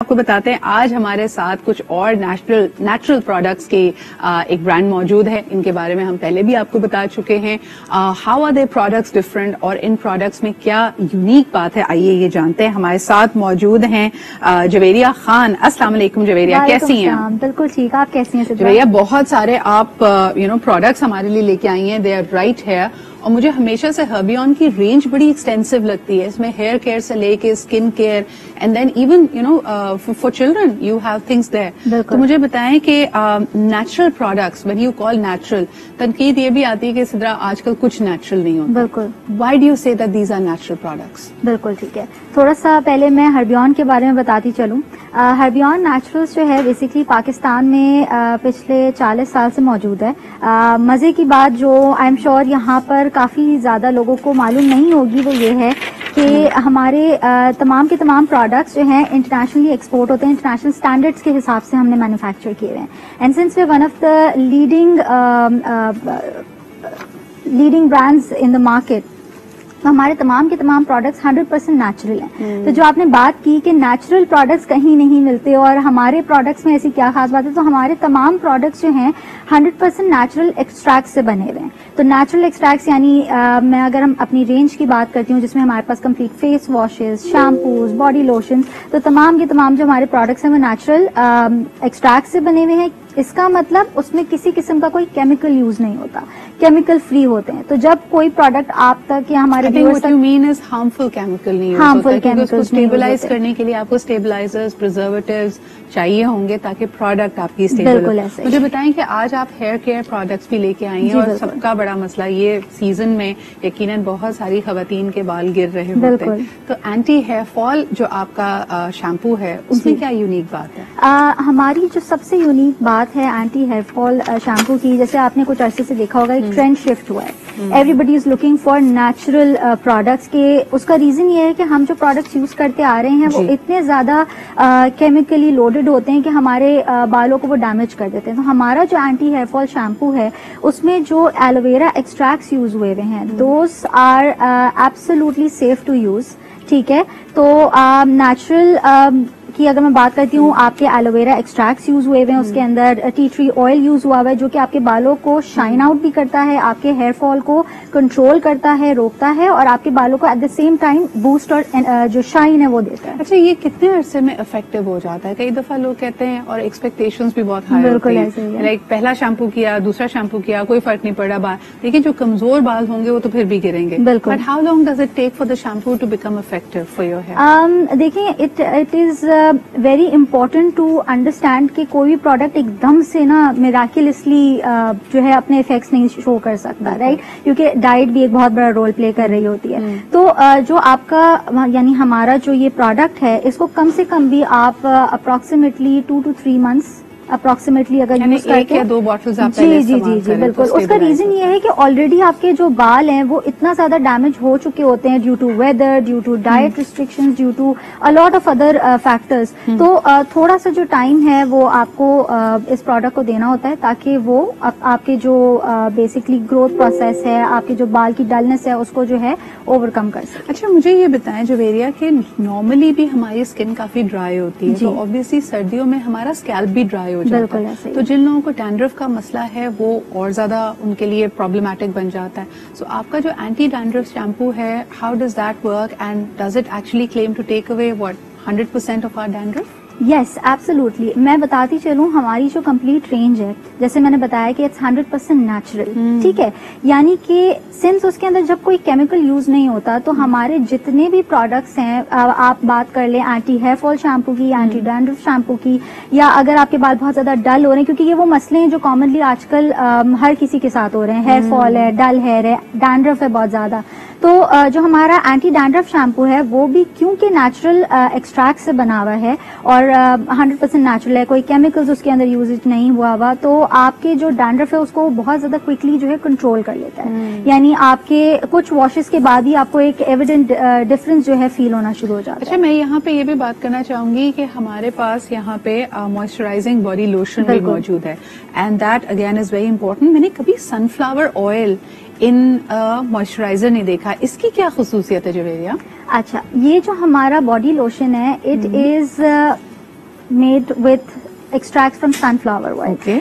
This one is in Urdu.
آپ کو بتاتے ہیں آج ہمارے ساتھ کچھ اور نیچرل پروڈکٹس کے ایک برانڈ موجود ہے. ان کے بارے میں ہم پہلے بھی آپ کو بتا چکے ہیں. How are they products different اور ان پروڈکٹس میں کیا یونیک بات ہے, آئیے یہ جانتے ہیں. ہمارے ساتھ موجود ہیں جویریہ خان. السلام علیکم جویریہ, کیسی ہیں؟ بالکل ٹھیک, آپ کیسی ہیں جویریہ؟ بہت سارے آپ پروڈکٹس ہمارے لیے لے کے آئی ہیں. They are right here. اور مجھے ہمیشہ سے ہربیون کی رینج بڑی ایکسٹینسو لگتی ہے. اس میں ہیئر کیئر سے لے کے skin care and then even for children you have things there. تو مجھے بتائیں کہ natural products when you call natural, تنقید یہ بھی آتی ہے کہ سدرا آج کل کچھ نیچرل نہیں ہوتا. بالکل. Why do you say that these are natural products? بالکل ٹھیک ہے. تھوڑا سا پہلے میں ہربیون کے بارے میں بتاتی چلوں. ہربیون نیچرلز جو ہے بیسکلی پاکستان میں پچھلے 40 سال سے موجود ہے. مزے کی بات جو آئی ایم شیور یہاں پر کافی زیادہ لوگوں کو معلوم نہیں ہوگی وہ یہ ہے کہ ہمارے تمام کے تمام پروڈکٹس جو ہیں انٹرنیشنلی ایکسپورٹ ہوتے ہیں. انٹرنیشنل اسٹینڈرڈس کے حساب سے ہم نے مینوفیکچر کیے ہوئے ہیں. And since we one of the leading brands in the market, تو ہمارے تمام کے تمام پروڈکٹس 100% نیچرل ہیں. تو جو آپ نے بات کی کہ نیچرل پروڈکٹس کہیں نہیں ملتے اور ہمارے پروڈکٹس میں ایسی کیا خاص بات ہے, تو ہمارے تمام پروڈکٹس جو ہیں 100% نیچرل ایکسٹریکٹ سے بنے ہوئے ہیں. تو نیچرل ایکسٹریکٹس یعنی میں اگر ہم اپنی رینج کی بات کرتی ہوں جس میں ہمارے پاس complete face washes, shampoos, body lotions, تو تمام کے تمام جو ہمارے پروڈکٹس ہیں وہ نیچرل ایکسٹریکٹ سے بنے ہوئے ہیں. اس کا مطلب اس میں کسی قسم کا کوئی کیمیکل یوز نہیں ہوتا, کیمیکل فری ہوتے ہیں. تو جب کوئی پروڈکٹ آپ تک یا ہمارے ہارمفل کیمیکل نہیں ہوتا, اسٹیبلائز کرنے کے لیے آپ کو اسٹیبلائزرز, پرزرویٹیوز چاہیے ہوں گے تاکہ پروڈکٹ آپ کی اسٹیبل ہو. مجھے بتائیں کہ آج آپ ہیئر کیئر پروڈکٹس بھی لے کے آئی ہیں, اور سب کا بڑا مسئلہ یہ سیزن میں یقیناً بہت ساری خواتین کے بال گر رہے ہوتے ہیں, تو اینٹی ہیئر فال جو آپ کا شیمپو ہے اس میں کیا یونیک بات ہے؟ ہماری جو سب سے یونیک بات ہے اینٹی ہیئر فال شیمپو کی, جیسے آپ نے کچھ عرصے سے دیکھا ہوگا ایک ٹرینڈ شفٹ ہوا ہے. Everybody is looking for natural products کے. اس کا ریزن یہ ہے کہ ہم جو پروڈکٹس یوز کرتے آ رہے ہیں وہ اتنے زیادہ کیمیکلی لوڈڈ ہوتے ہیں کہ ہمارے بالوں کو وہ ڈیمیج کر دیتے ہیں. تو ہمارا جو اینٹی ہیئر فال شیمپو ہے اس میں جو ایلوویرا ایکسٹریکٹس یوز ہوئے ہوئے ہیں those are absolutely safe to use. ٹھیک ہے, تو نیچرل کی اگر میں بات کرتی ہوں, آپ کے ایلوویرا ایکسٹریکٹس یوز ہوئے ہوئے ہیں, اس کے اندر ٹی ٹری آئل یوز ہوا ہوا ہے جو کہ آپ کے بالوں کو شائن آؤٹ بھی کرتا ہے, آپ کے ہیئر فال کو کنٹرول کرتا ہے, روکتا ہے, اور آپ کے بالوں کو at the same time boost اور جو شائن ہے وہ دیتا ہے. اچھا, یہ کتنے عرصے میں افیکٹو ہو جاتا ہے؟ کئی دفعہ لوگ کہتے ہیں اور ایکسپیکٹیشنز بھی بہت ہائی ہوتی ہیں, لائک پہلا شیمپو کیا, دوسرا شیمپو کیا, کوئی فرق نہیں پڑا بال, لیکن جو کمزور بال ہوں گے وہ تو پھر بھی گریں گے. But how long does it take for the shampoo to become effective for your hair? دیکھیں, it is very important to understand کہ کوئی بھی پروڈکٹ ایک دم سے نا میراکلسلی جو ہے اپنے افیکٹس نہیں شو کر سکتا, رائٹ, کیونکہ ڈائٹ بھی ایک بہت بڑا رول پلے کر رہی ہوتی ہے. تو جو آپ کا یعنی ہمارا جو یہ پروڈکٹ ہے اس کو کم سے کم بھی آپ اپروکسیمیٹلی 2 to 3 months اپروکسیمیٹلی اگر یوز کرتے ہیں, 2 bottles آپ جی بالکل. اس کا ریزن یہ ہے کہ آلریڈی آپ کے جو بال ہیں وہ اتنا زیادہ ڈیمیج ہو چکے ہوتے ہیں due to weather, due to diet restrictions, due to a lot of other factors. تو تھوڑا سا جو ٹائم ہے وہ آپ کو اس پروڈکٹ کو دینا ہوتا ہے تاکہ وہ آپ کے جو بیسکلی گروتھ پروسیس ہے, آپ کے جو بال کی ڈلنس ہے اس کو جو ہے اوور کم کر سکے. اچھا, مجھے یہ بتائیں جویریہ کہ نارملی بھی ہماری اسکن کافی ڈرائی ہوتی ہے, تو obviously سردیوں میں ہمارا اسکیلپ بھی ڈرائی ہو جاتا ہے, تو جن لوگوں کو ڈینڈرف کا مسئلہ ہے وہ اور زیادہ ان کے لیے پرابلمٹک بن جاتا ہے. سو آپ کا جو اینٹی ڈینڈرف شیمپو ہے, how does that work and does it actually claim to take away 100% of our dandruff? Yes, absolutely. میں بتاتی چلوں ہماری جو کمپلیٹ رینج ہے, جیسے میں نے بتایا کہ اٹس 100% نیچرل. ٹھیک ہے, یعنی کہ سنس اس کے اندر جب کوئی کیمیکل یوز نہیں ہوتا تو ہمارے جتنے بھی پروڈکٹس ہیں, آپ بات کر لیں اینٹی ہیئر فال شیمپو کی, اینٹی ڈینڈرف شیمپو کی, یا اگر آپ کے بال بہت زیادہ ڈل ہو رہے ہیں, کیونکہ یہ وہ مسئلے ہیں جو کامنلی آج کل ہر کسی کے ساتھ ہو رہے ہیں, ہیئر فال ہے, ڈل ہیئر ہے, ڈینڈرف ہے بہت زیادہ, تو جو ہمارا اینٹی ڈینڈرف شیمپو ہے وہ بھی کیونکہ نیچرل ایکسٹریکٹ سے بنا ہوا ہے اور 100% نیچرل ہے, کوئی کیمیکلز اس کے اندر یوز نہیں ہوا ہوا, تو آپ کے جو ڈینڈرف ہے اس کو بہت زیادہ کوئکلی جو ہے کنٹرول کر لیتا ہے. یعنی آپ کے کچھ واشز کے بعد ہی آپ کو ایک ایویڈنٹ ڈفرنس جو ہے فیل ہونا شروع ہو جاتا ہے. اچھا, میں یہاں پہ یہ بھی بات کرنا چاہوں گی کہ ہمارے پاس یہاں پہ موئسچرائزنگ باڈی لوشن بھی موجود ہے, and that again is very important. میں نے کبھی سن فلاور آئل ان موئسچرائزر نہیں دیکھا, اس کی کیا خصوصیت ہے جویریہ؟ اچھا, یہ جو ہمارا باڈی لوشن ہے it is made with extracts from sunflower oil. Okay.